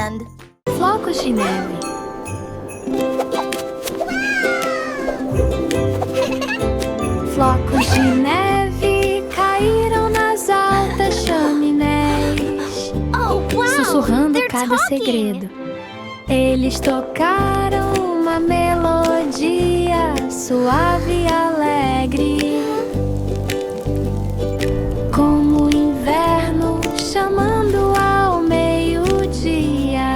Wonderland. Flocos de neve. Flocos de neve caíram nas altas chaminés, sussurrando cada segredo. Eles tocaram uma melodia suave e alegre, como o inverno chamando ao meio-dia.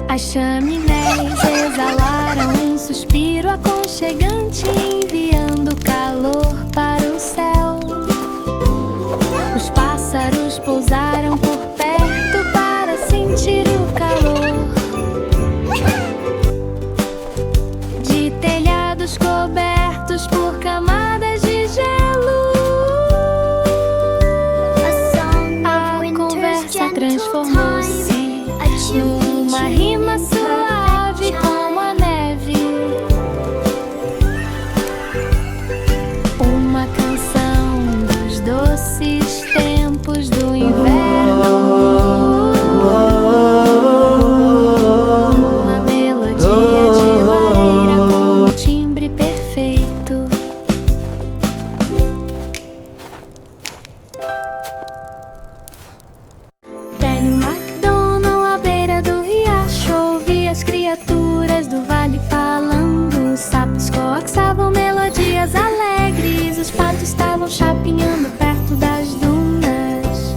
As chaminés exalaram um suspiro aconchegante, enviando calor para o céu. Os pássaros pousaram por perto para sentir o calor de telhados cobertos por camadas de gelo. A conversa transformou-se numa rima suave como a neve, uma canção dos doces tempos do inverno, uma melodia de lareira com um timbre perfeito. Velho MacDonald à beira do riacho ouvia as criaturas do vale falando. Os sapos coaxavam melodias alegres, os patos estavam chapinhando perto das dunas.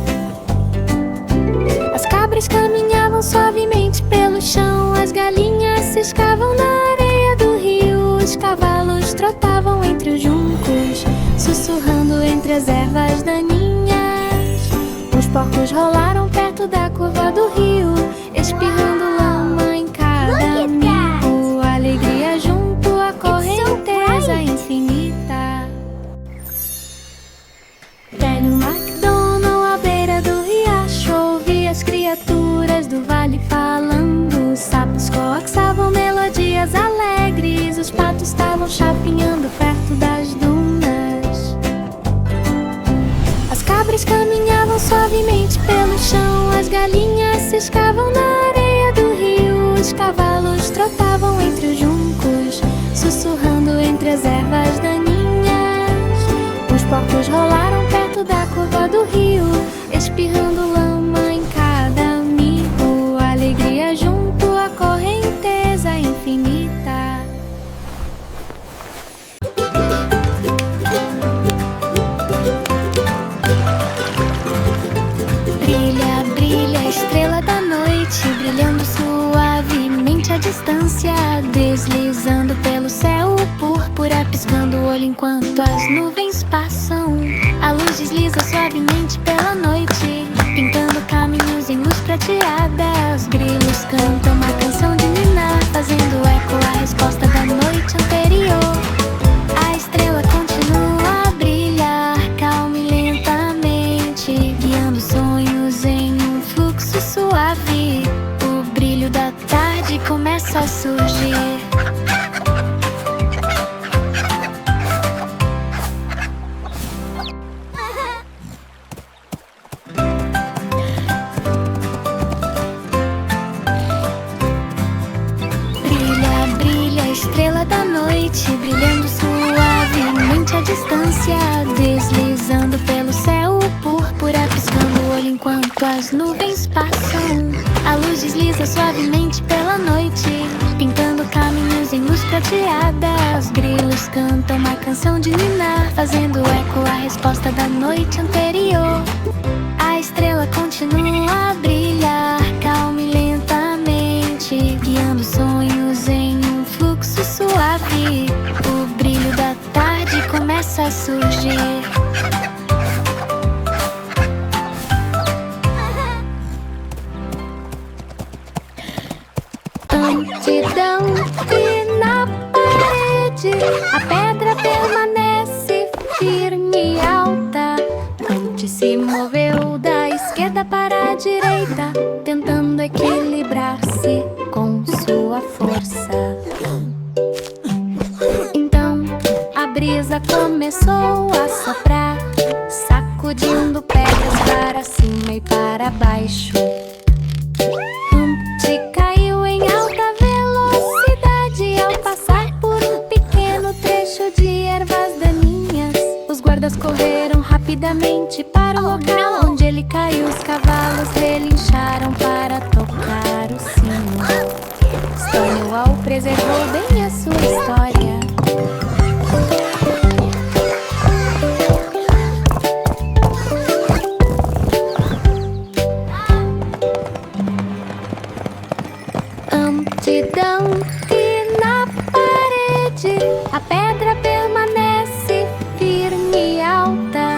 As cabras caminhavam suavemente pelo chão, as galinhas ciscavam na areia do rio, os cavalos trotavam entre os juncos, sussurrando entre as ervas daninhas. Os porcos rolaram perto da curva do rio, espirrando lama em cada amigo. Alegria junto à correnteza infinita. Velho MacDonald à beira do riacho ouvia as criaturas do vale falando. Os sapos coaxavam melodias alegres, os patos estavam chapinhando perto das dunas. As cabras caminhavam suavemente pelo chão, as galinhas ciscavam na areia do rio, os cavalos trotavam entre os juncos, sussurrando entre as ervas daninhas. Os porcos rolaram perto da curva do rio, espirrando lama em cada amigo. Alegria junto à correnteza infinita. Brilha, brilha a estrela da noite, brilhando suavemente à distância, deslizando pelo céu púrpura, piscando o olho enquanto as nuvens passam. A luz desliza suavemente pela noite, pintando caminhos em luz prateada. Os grilos cantam uma canção de ninar, fazendo eco a resposta da noite anterior. A estrela continua a brilhar, calma e lentamente, guiando sonhos em um fluxo suave. O brilho da tarde começa a surgir. Brilha, brilha a estrela da noite, brilhando suavemente à distância, deslizando pelo céu púrpura, piscando o olho enquanto as nuvens passam. A luz desliza suavemente pela noite, pintando caminhos em luz prateada. Os grilos cantam uma canção de ninar, fazendo eco a resposta da noite anterior. A estrela continua a brilhar, calma e lentamente, guiando sonhos em um fluxo suave. O brilho da tarde começa a surgir. Antidão e na parede a pedra permanece firme e alta. Antes se moveu da esquerda para a direita, tentando equilibrar-se com sua força. Então a brisa começou a soprar, sacudindo pedras para cima e para baixo. correram rapidamente para o local onde ele caiu. Os cavalos relincharam para tocar o sino. Stonewall preservou bem a sua história. Humpty Dumpty na parede, a pedra permanece firme e alta.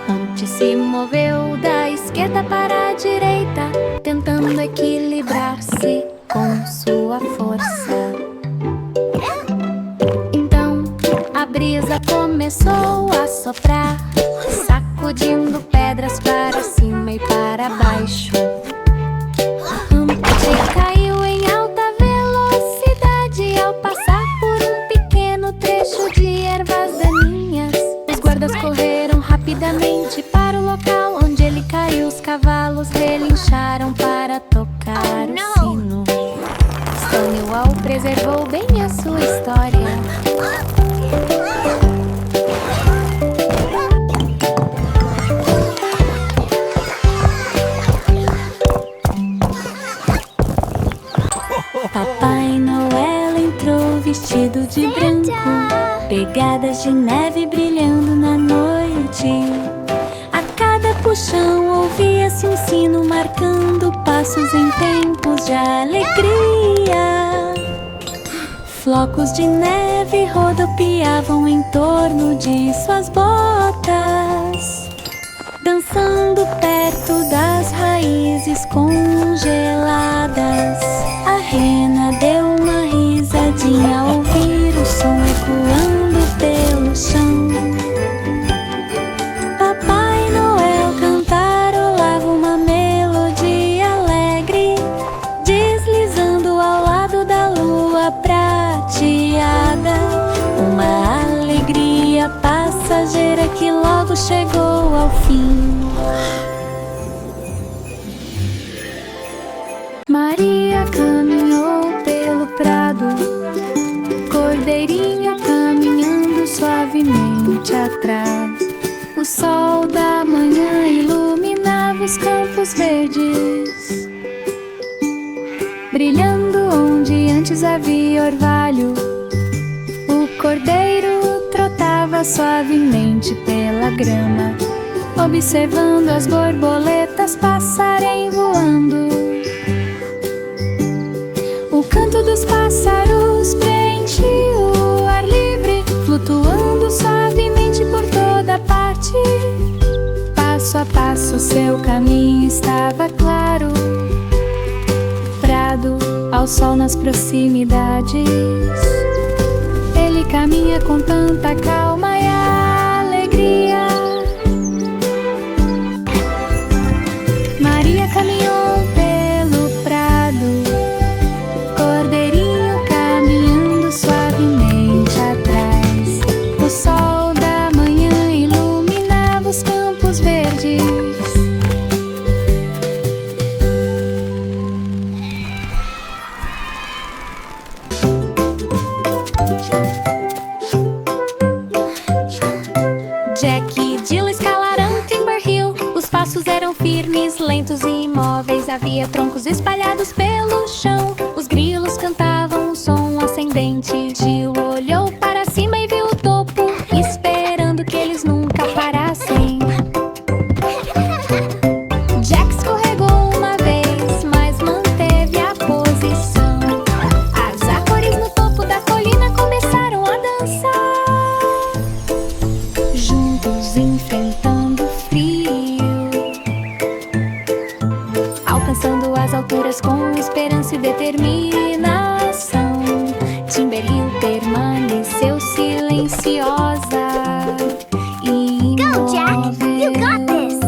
Humpty se moveu da esquerda para a direita, tentando equilibrar-se com sua força. Então a brisa começou a soprar, sacudindo pedras para cima e para baixo. Humpty caiu em alta velocidade ao passar por um pequeno trecho de ervas daninhas. Os guardas correram rapidamente para o local onde ele caiu. Os cavalos relincharam para tocar o sino. Stonewall preservou bem a sua história. Papai Noel entrou vestido de branco, pegadas de neve brilhando na noite. A cada puxão ouvia-se um sino marcando passos em tempos de alegria. Flocos de neve rodopiavam em torno de suas botas, dançando perto das raízes congeladas. A rena deu uma risadinha ao ouvir o som ecoando pelo chão. Papai Noel cantarolava uma melodia alegre, deslizando ao lado da lua prateada. Uma alegria passageira que logo chegou ao fim. Maria caminhou pelo prado, Cordeirinho caminhando suavemente atrás. O sol da manhã iluminava os campos verdes, brilhando onde antes havia orvalho. O cordeiro trotava suavemente pela grama, observando as borboletas passarem voando. O canto dos pássaros preenchia o ar livre, flutuando suavemente por toda parte. Passo a passo seu caminho estava claro. Prado ao sol nas proximidades, ele caminha com tanta calma e alegria. Maria caminhou pelo prado, Cordeirinho caminhando suavemente atrás. O sol da manhã iluminava os campos verdes. Jack e Jill escalaram Timber Hill. Os passos eram firmes, lentos e imóveis. Havia troncos espalhados pelo chão. Os grilos cantavam um som ascendente. Jill olhou para cima e viu o topo, esperando que eles nunca parassem. Jack escorregou uma vez, mas manteve a posição. As árvores no topo da colina começaram a dançar, juntos enfrentando o frio, alcançando as alturas com esperança e determinação. Timberhill permaneceu silenciosa e imóvel. Go, Jack! You got this!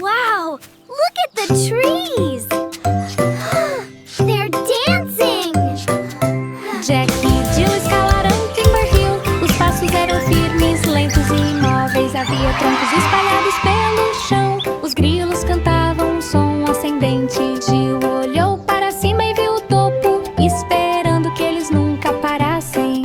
Wow! Look at the trees! They're dancing! Jack e Jill escalaram Timberhill. Os passos eram firmes, lentos e imóveis. Havia troncos espalhados pelo chão. Os grilos cantavam um som ascendente. Jill olhou para cima e viu o topo, esperando que eles nunca parassem.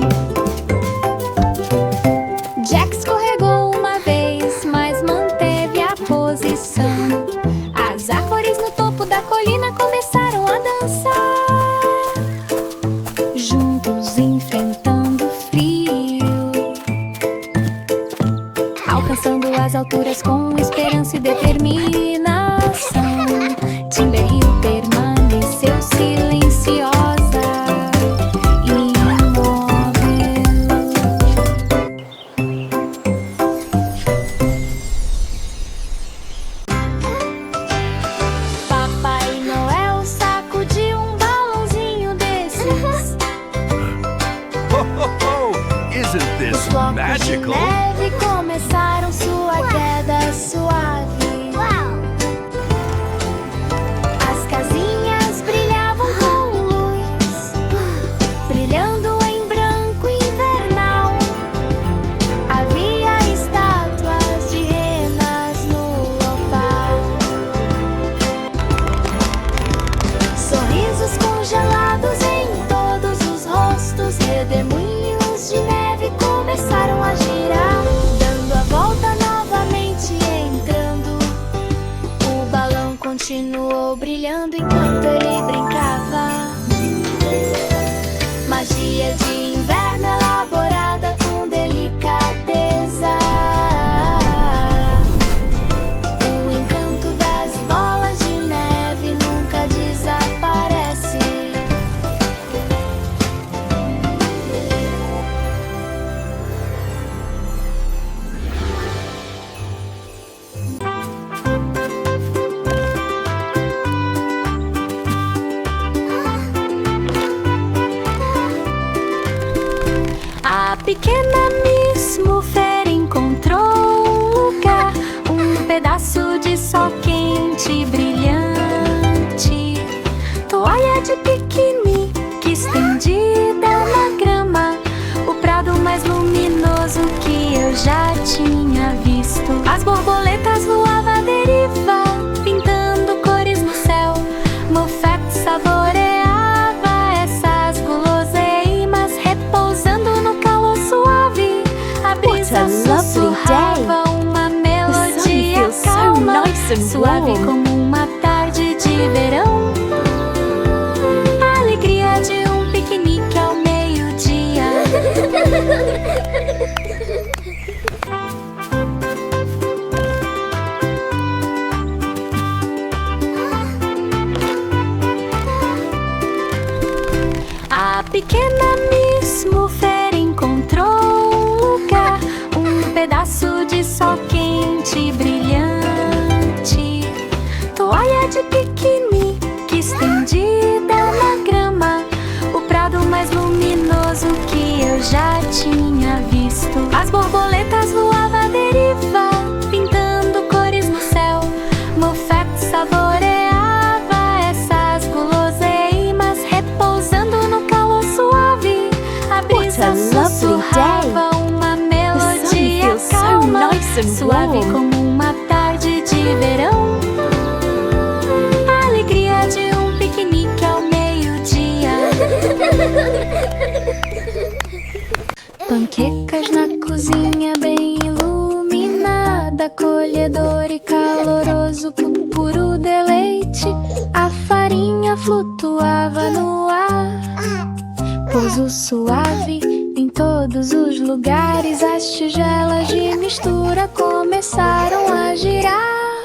às alturas com esperança e determinação. Timber-Hill permaneceu silenciosa e imóvel. Papai Noel sacudiu um balãozinho desses. Ho, ho, ho! Isn't this Flocos de magical? neve começaram sua queda suave. Wow. As casinhas brilhavam com luz, brilhando em branco invernal. Havia estátuas de renas no local. Sorrisos congelados em todos os rostos, redemoinhos de neve começaram a girar, dando a volta novamente, entrando. O balão continuou brilhando enquanto ele brincava. Magia de inverno elaborada com delicadeza. O encanto das bolas de neve nunca desaparece. A pequena Miss Muffet encontrou um lugar, um pedaço de sol quente e brilhante, toalha de piquenique estendida na grama, o prado mais luminoso que eu já tinha visto. As borboletas voavam à deriva, pintando cores no céu. Muffet saboreava essas guloseimas, repousando no calor suave. A brisa sussurrava uma melodia calma, suave como uma tarde de verão. A alegria de um piquenique ao meio-dia. A pequena Miss Muffet encontrou um lugar, um pedaço de sol quente e brilhante, toalha de piquenique estendida na grama, o prado mais luminoso que eu já tinha visto. As borboletas voavam à deriva, pintando cores no céu. Muffet saboreava essas guloseimas, repousando no calor suave. A brisa sussurrava uma melodia calma, suave como uma tarde de verão. A alegria de um piquenique ao meio-dia. Panquecas na cozinha bem iluminada, acolhedor e caloroso, puro deleite. A farinha flutuava no ar, pouso suave em todos os lugares. As tigelas de mistura começaram a girar,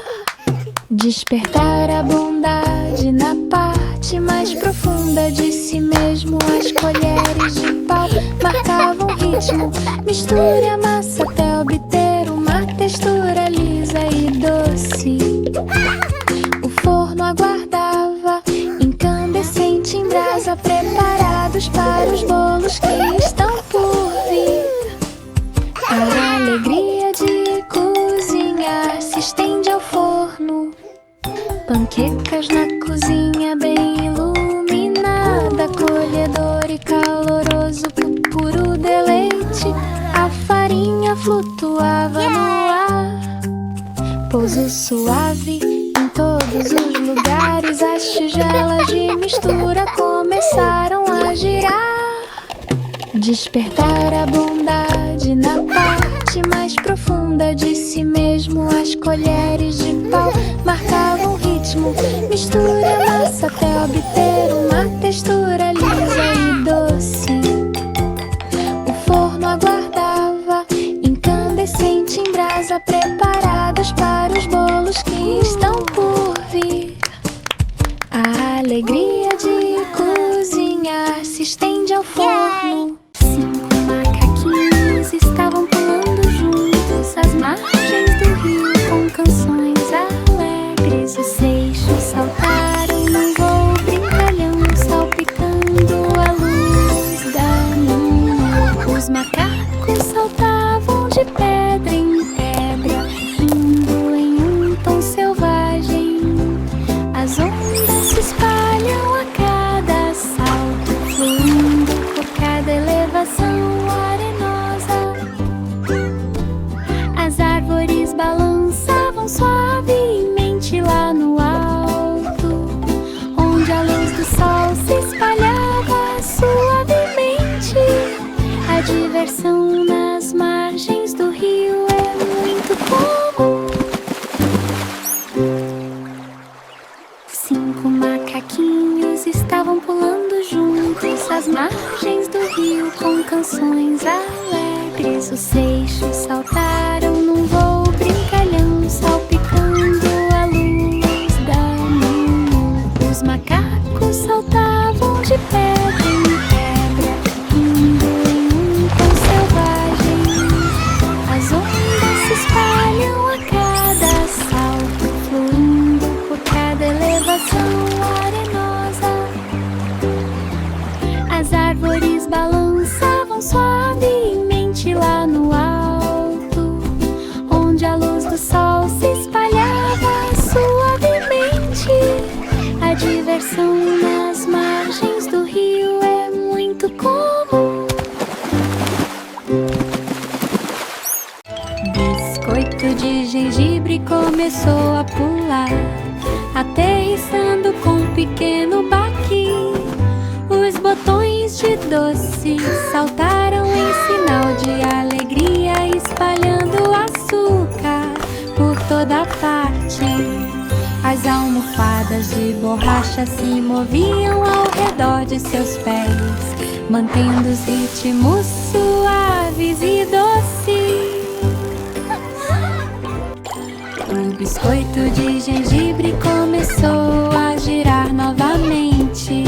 despertar a bondade na parte mais profunda de si mesmo. As colheres de pau marcavam ritmo, misture a massa até obter uma textura lisa e doce. O forno aguardava, incandescente em brasa, preparados para os bolos que estão por vir. A alegria de cozinhar se estende ao forno. Panquecas na cozinha bem iluminada, acolhedor e caloroso, puro deleite. A farinha flutuava no ar, pouso suave em todos os lugares. As tigelas de mistura começaram a girar, despertar a bondade na parte mais profunda de si mesmo. As colheres de pau marcavam ritmo, misture a massa até obter uma textura lisa e doce. O forno aguardava, incandescente em brasa, preparado seixos saltaram num voo brincalhão, salpicando a luz da lua. Os macacos saltavam de pedra em pedra, indo em um tom selvagem. As ondas se espalham a cada salto, fluindo por cada elevação arenosa. As árvores balançavam suavemente lá no alto, onde a luz do sol se espalhava suavemente. A diversão nas margens do rio é muito comum. Biscoito de gengibre começou a pular, aterrissando com um pequeno baque. Os botões de doce saltaram em sinal de alegria, espalhando açúcar por toda parte. As almofadas de borracha se moviam ao redor de seus pés, mantendo os ritmos suaves e doces. O biscoito de gengibre começou a girar novamente,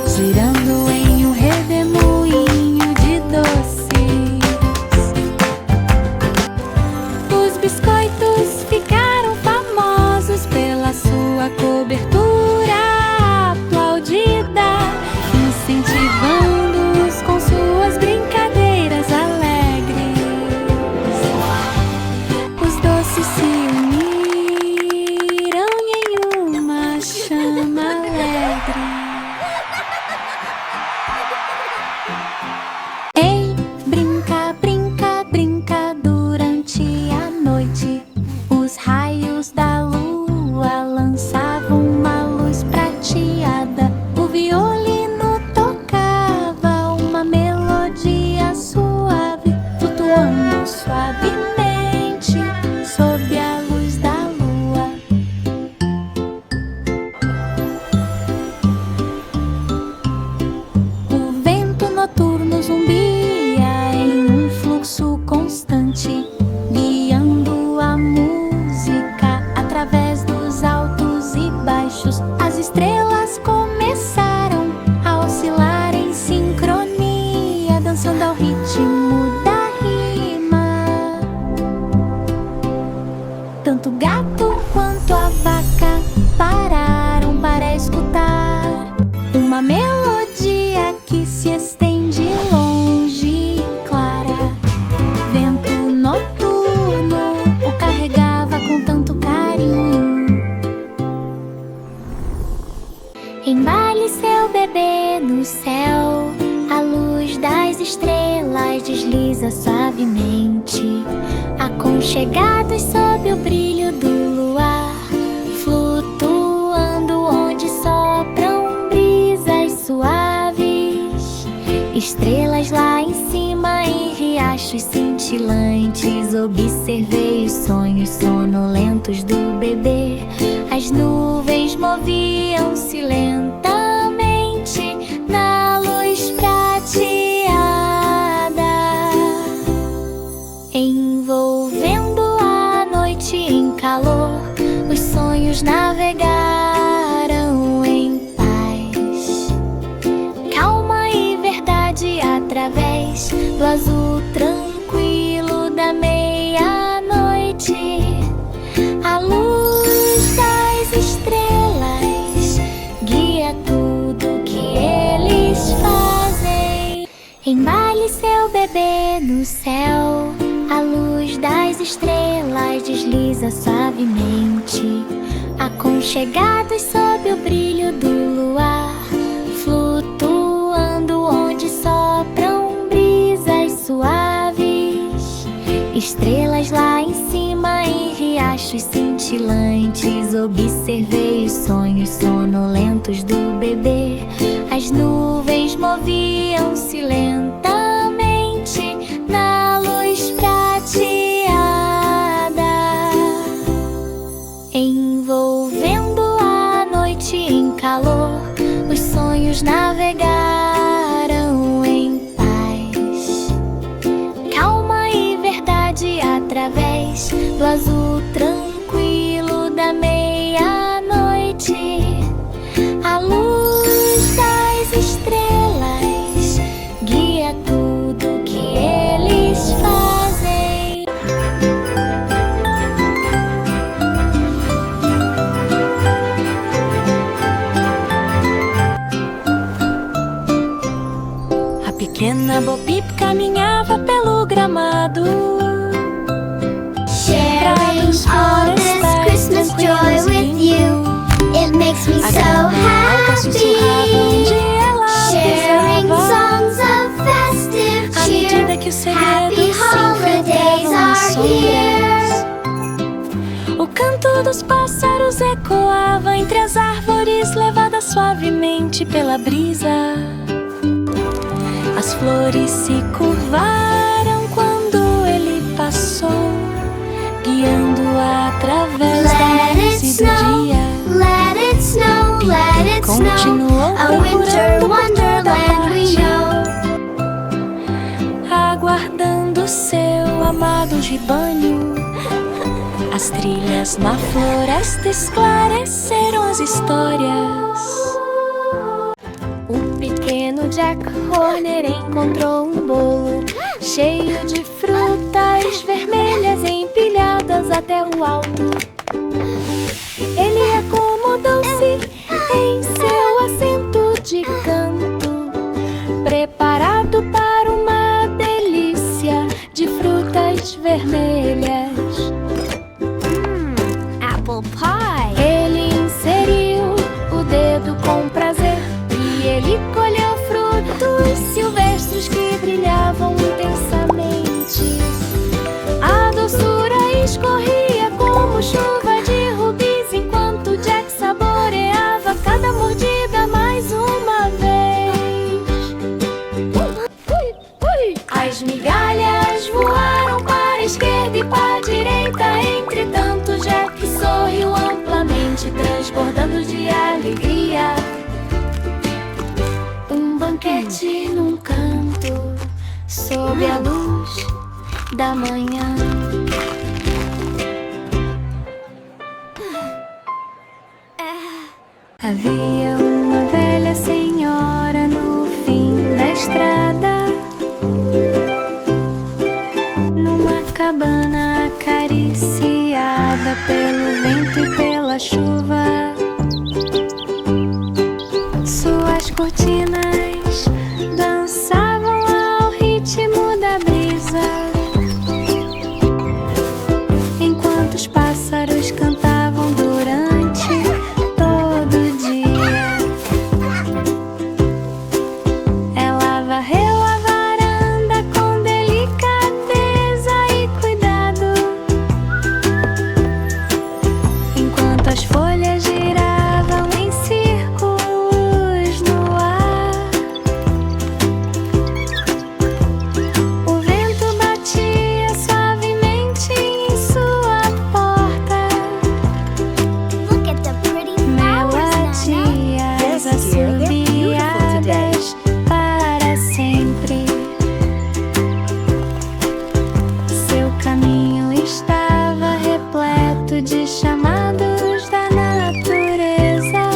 girando em um redemoinho de doces. Os biscoitos ficaram famosos pela sua cobertura aplaudida, incentivando-os com suas brincadeiras alegres. Os doces se uniram em uma chama alegre. Ei, brinca, brinca, brinca durante a noite. Os raios da lua lançavam uma luz prateada. O violino tocava uma melodia suave, flutuando suavemente sob a luz da lua. O vento noturno zumbia em um fluxo constante, guiando a música através dos altos e baixos. As estrelas começaram a oscilar em sincronia, dançando ao ritmo da rima. Tanto o gato quanto a vaca pararam para escutar uma melodia que se estende longe e clara. Vento noturno o carregava com tanto carinho. Embale seu bebê no céu, a luz das estrelas desliza suavemente, aconchegados sob o brilho do luar, flutuando onde sopram brisas suaves. Estrelas lá em cima em riachos cintilantes, observei os sonhos sonolentos do bebê. As nuvens moviam-se lentamente na luz prateada, envolvendo a noite em calor. Os sonhos navegaram em paz, calma e verdade através do azul tranquilo da meia-noite. A luz das estrelas guia tudo que eles fazem. Embale seu bebê no céu, a luz das estrelas desliza suavemente, aconchegados sob o brilho do luar, flutuando onde sopram brisas suaves. Estrelas lá em cima em riachos cintilantes, observei os sonhos sonolentos do bebê. As nuvens moviam-se lentamente na luz prateada, envolvendo a noite em calor. Os sonhos navegaram em paz, pequena Bo Peep caminhava pelo gramado. Sharing all this Christmas joy with you, it makes me so happy. Sharing songs of festive cheer, happy holidays are here. O canto dos pássaros ecoava entre as árvores, levada suavemente pela brisa. As flores se curvaram quando ele passou, guiando-a através da luz do dia. Let it snow, let it snow, Continuou a winter wonderland we know. Aguardando seu amado rebanho, as trilhas na floresta esclareceram as histórias. O pequeno Jack Horner encontrou um bolo cheio de frutas vermelhas empilhadas até o alto. Ele acomodou-se em seu assento de canto, preparado para uma delícia de frutas vermelhas. Apple pie. Ele inseriu o dedo com prazer e ele colheu frutos silvestres que brilhavam intensamente. A doçura escorria como chuva de rubis enquanto Jack saboreava cada mordida mais uma vez. As migalhas voaram para a esquerda e para a direita. Entretanto, Jack sorriu amplamente, transbordando de alegria. Um banquete num canto, sob a luz da manhã. Havia uma velha senhora no fim da estrada, numa cabana acariciada pelo vento e pela chuva. Suas cortinas dançavam ao ritmo da brisa, enquanto os pássaros cantavam durante todo o dia. Ela varreu a varanda com delicadeza e cuidado, enquanto as folhas giravam em círculos no ar. O vento batia suavemente em sua porta. Look at the pretty flowers, Nana. Melodias assobiadas para sempre. Seu caminho estava repleto de chamados da natureza.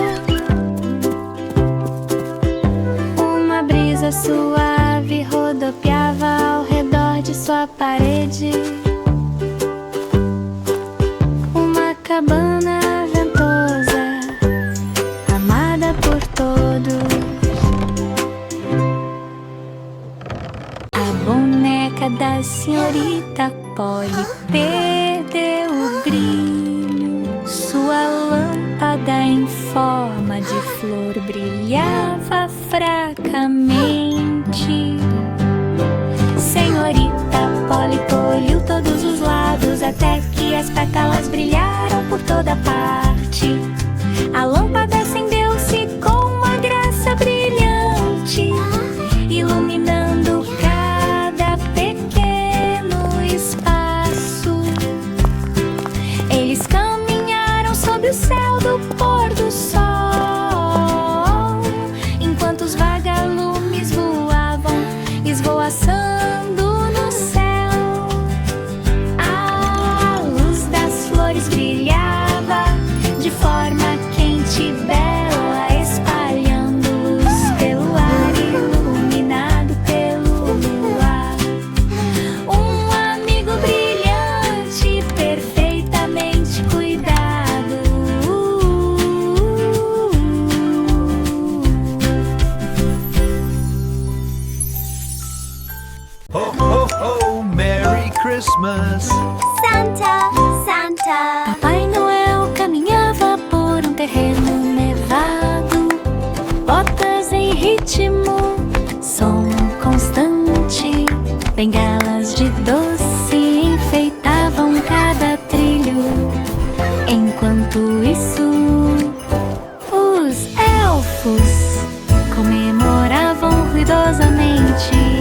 Uma brisa suave rodopiava ao redor de sua parede. Uma cabana ventosa, amada por todos. A boneca da senhorita Polly perdeu o brilho. Sua lâmpada em forma de flor brilhava fracamente. Senhorita Polly colheu todos os lados até que as pétalas brilharam por toda parte. A lâmpada acendeu-se com uma graça brilhante, iluminando cada pequeno espaço. Eles caminharam sob o céu do pôr do sol, enquanto os vagalumes voavam, esvoaçando no céu. A luz das flores brilhava de forma quente e bela, espalhando luz pelo ar, iluminado pelo luar. Um amigo brilhante, perfeitamente cuidado. Ho, ho, ho, Merry Christmas. Santa, Santa. Papai Noel caminhava por um terreno nevado, botas em ritmo, som constante, bengalas de doce enfeitavam cada trilho. Enquanto isso, os elfos comemoravam ruidosamente.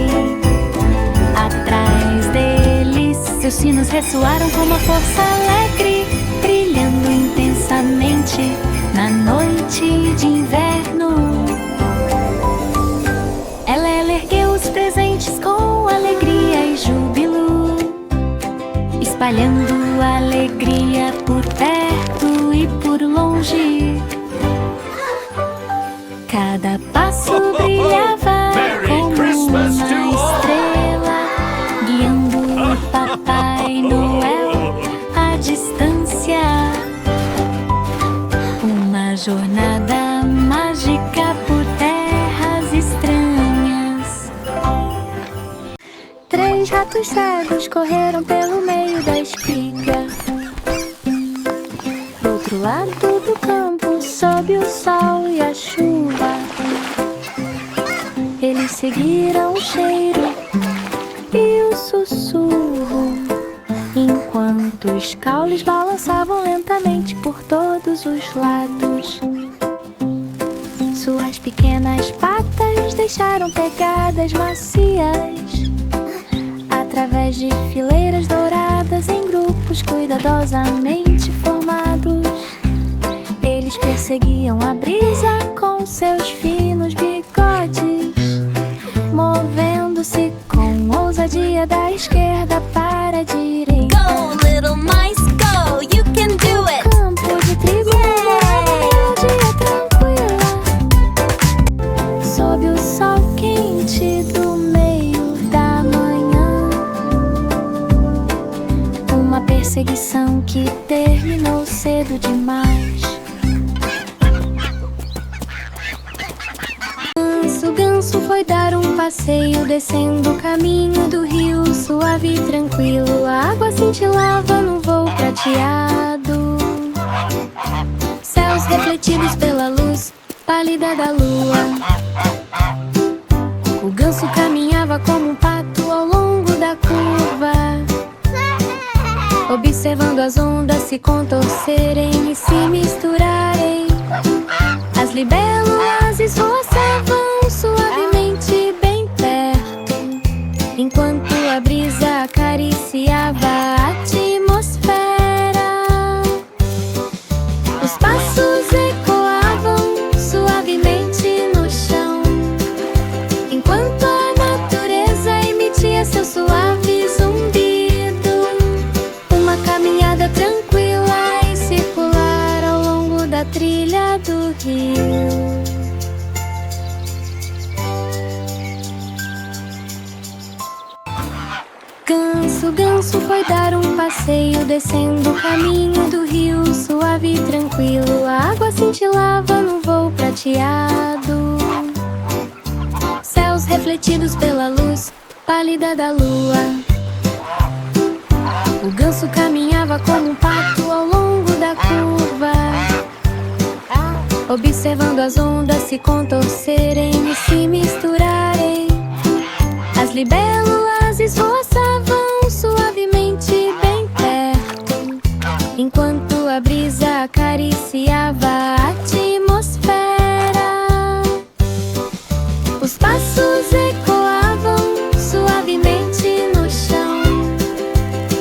Atrás deles, seus sinos ressoaram com uma força alegre, brilhando intensamente na noite de inverno. Ela ergueu os presentes com alegria e júbilo, espalhando alegria por perto e por longe. Cada passo brilhava como uma estrela, guiando o Papai Noel à distância. Uma jornada mágica por terras estranhas. 3 ratos cegos correram pelo meio da espiga. Do outro lado do campo, sob o sol e a chuva, eles seguiram o cheiro e o sussurro, enquanto os caules balançavam lentamente por todos os lados. Suas pequenas patas deixaram pegadas macias através de fileiras douradas em grupos cuidadosamente formados. Eles perseguiam a brisa com seus finos bigodes, movendo-se com ousadia da esquerda para a direita. Go, little mice, go, you can do it. Campo de trigo, uma melodia tranquila, sob o sol quente do meio da manhã. Uma perseguição que terminou cedo demais. O ganso foi dar um passeio, descendo o caminho do rio, suave e tranquilo. A água cintilava no voo prateado, céus refletidos pela luz pálida da lua. O ganso caminhava como um pato ao longo da curva, observando as ondas se contorcerem e se misturarem. As libélulas esvoaçavam suavemente bem perto, enquanto a brisa acariciava a atmosfera. Os passos ecoavam suavemente no chão, enquanto a natureza emitia seu suave zumbido. Uma caminhada tranquila e circular ao longo da trilha do rio. Ganso foi dar um passeio, descendo o caminho do rio, suave e tranquilo. A água cintilava no voo prateado, céus refletidos pela luz pálida da lua. O ganso caminhava como um pato ao longo da curva, observando as ondas se contorcerem e se misturarem. As libélulas esvoaçavam suavemente bem perto, enquanto a brisa acariciava a atmosfera. Os passos ecoavam suavemente no chão,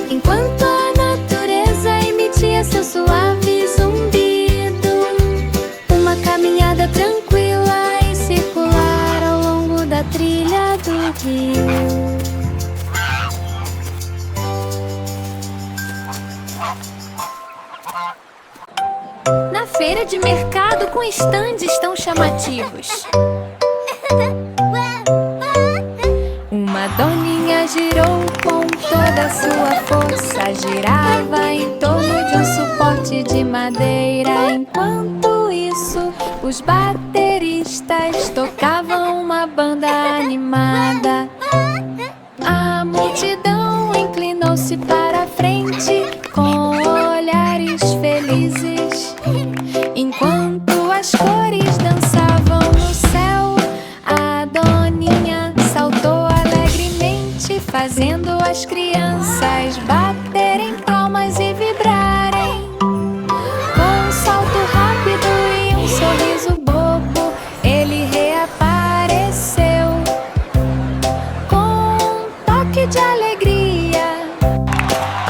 enquanto a natureza emitia seu suave zumbido. Uma caminhada tranquila e circular ao longo da trilha do rio. Na feira de mercado com estandes tão chamativos, uma doninha girou com toda a sua força, girava em torno de um suporte de madeira. Enquanto isso, os bateristas tocavam uma banda animada. A fazendo as crianças baterem palmas e vibrarem. Com um salto rápido e um sorriso bobo, ele reapareceu com um toque de alegria.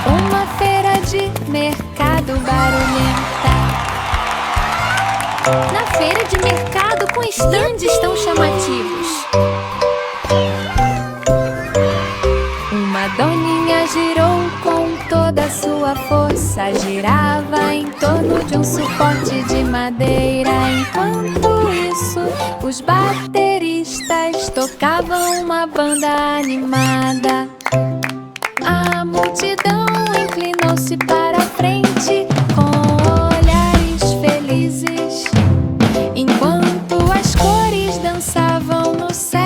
Uma feira de mercado barulhenta. Na feira de mercado com estandes tão chamativos, uma doninha girou com toda a sua força. Girava em torno de um suporte de madeira. Enquanto isso, os bateristas tocavam uma banda animada. A multidão inclinou-se para a frente com olhares felizes, enquanto as cores dançavam no céu.